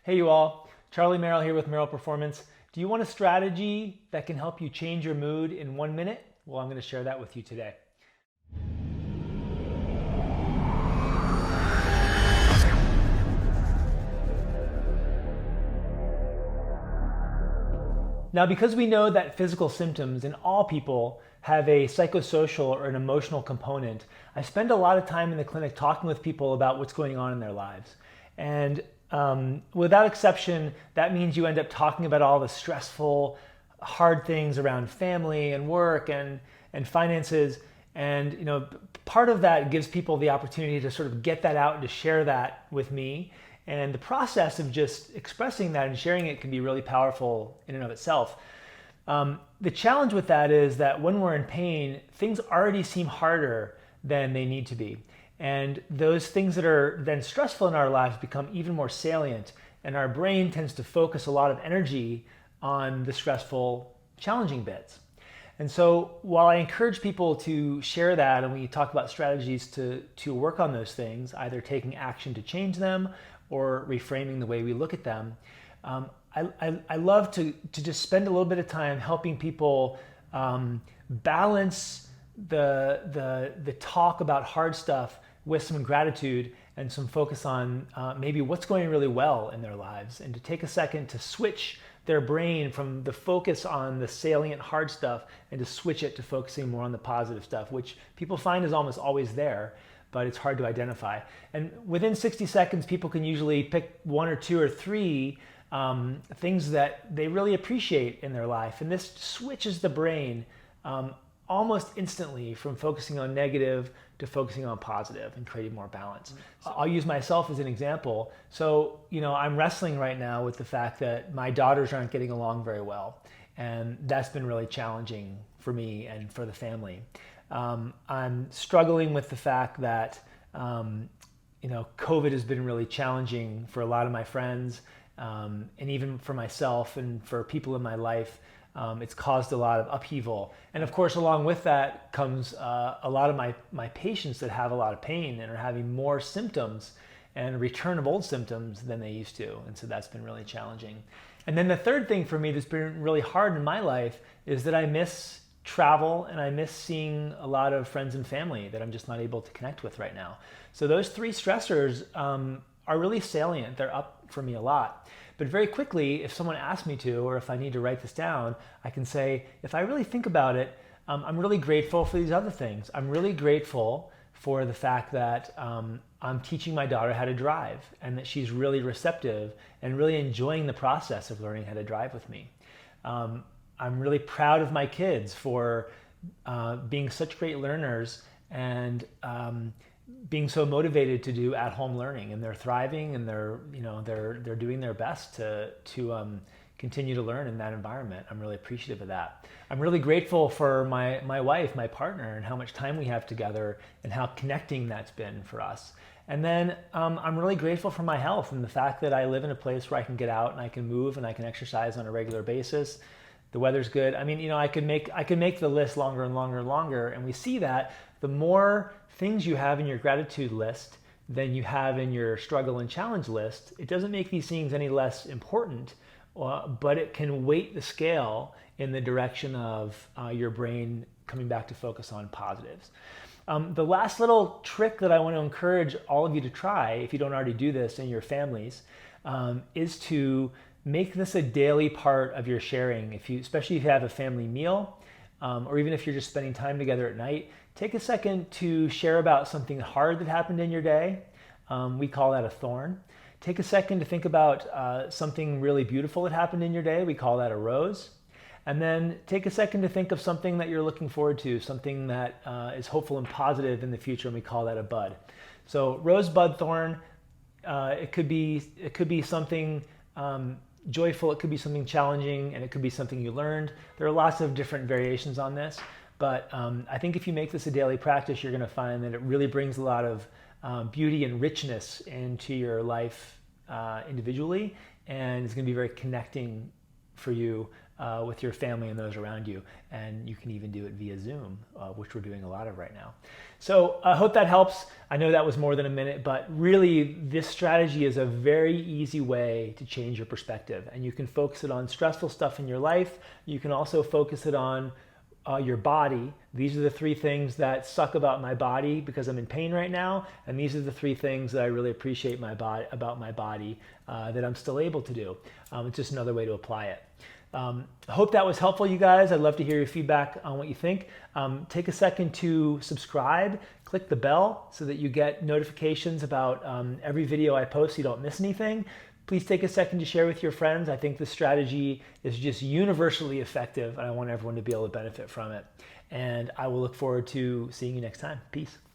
Hey you all, Charlie Merrill here with Merrill Performance. Do you want a strategy that can help you change your mood in 1 minute? Well, I'm going to share that with you today. Now, because we know that physical symptoms in all people have a psychosocial or an emotional component, I spend a lot of time in the clinic talking with people about what's going on in their lives. And without exception, that means you end up talking about all the stressful, hard things around family and work and finances. And part of that gives people the opportunity to sort of get that out and to share that with me. And the process of just expressing that and sharing it can be really powerful in and of itself. The challenge with that is that when we're in pain, things already seem harder than they need to be. And those things that are then stressful in our lives become even more salient. And our brain tends to focus a lot of energy on the stressful, challenging bits. And so while I encourage people to share that and we talk about strategies to work on those things, either taking action to change them or reframing the way we look at them, I love to just spend a little bit of time helping people balance the talk about hard stuff with some gratitude and some focus on maybe what's going really well in their lives, and to take a second to switch their brain from the focus on the salient hard stuff and to switch it to focusing more on the positive stuff, which people find is almost always there, but it's hard to identify. And within 60 seconds, people can usually pick one or two or three things that they really appreciate in their life. And this switches the brain almost instantly from focusing on negative to focusing on positive and creating more balance. I'll use myself as an example. So, I'm wrestling right now with the fact that my daughters aren't getting along very well. And that's been really challenging for me and for the family. I'm struggling with the fact that, COVID has been really challenging for a lot of my friends, and even for myself and for people in my life. It's caused a lot of upheaval. And of course, along with that comes a lot of my patients that have a lot of pain and are having more symptoms and a return of old symptoms than they used to. And so that's been really challenging. And then the third thing for me that's been really hard in my life is that I miss travel and I miss seeing a lot of friends and family that I'm just not able to connect with right now. So those three stressors are really salient. They're up for me a lot. But very quickly, if someone asks me to, or if I need to write this down, I can say, if I really think about it, I'm really grateful for these other things. I'm really grateful for the fact that I'm teaching my daughter how to drive and that she's really receptive and really enjoying the process of learning how to drive with me. I'm really proud of my kids for being such great learners and being so motivated to do at-home learning, and they're thriving and they're doing their best to continue to learn in that environment. I'm really appreciative of that. I'm really grateful for my wife, my partner, and how much time we have together and how connecting that's been for us. And then I'm really grateful for my health and the fact that I live in a place where I can get out and I can move and I can exercise on a regular basis. The weather's good. I mean, I could make the list longer and longer and longer, and we see that the more things you have in your gratitude list than you have in your struggle and challenge list, it doesn't make these things any less important, but it can weight the scale in the direction of your brain coming back to focus on positives. The last little trick that I want to encourage all of you to try, if you don't already do this in your families, is to make this a daily part of your sharing. Especially if you have a family meal, or even if you're just spending time together at night, take a second to share about something hard that happened in your day. We call that a thorn. Take a second to think about something really beautiful that happened in your day. We call that a rose. And then take a second to think of something that you're looking forward to, something that is hopeful and positive in the future, and we call that a bud. So rosebud, thorn, it could be something joyful, it could be something challenging, and it could be something you learned. There are lots of different variations on this, but I think if you make this a daily practice, you're going to find that it really brings a lot of beauty and richness into your life individually, and it's going to be very connecting for you with your family and those around you. And you can even do it via Zoom, which we're doing a lot of right now. So I hope that helps. I know that was more than a minute, but really this strategy is a very easy way to change your perspective. And you can focus it on stressful stuff in your life. You can also focus it on your body. These are the 3 things that suck about my body because I'm in pain right now, and these are the 3 things that I really appreciate about my body that I'm still able to do. It's just another way to apply it. I hope that was helpful, you guys. I'd love to hear your feedback on what you think. Take a second to subscribe, click the bell so that you get notifications about every video I post so you don't miss anything. Please take a second to share with your friends. I think this strategy is just universally effective, and I want everyone to be able to benefit from it. And I will look forward to seeing you next time. Peace.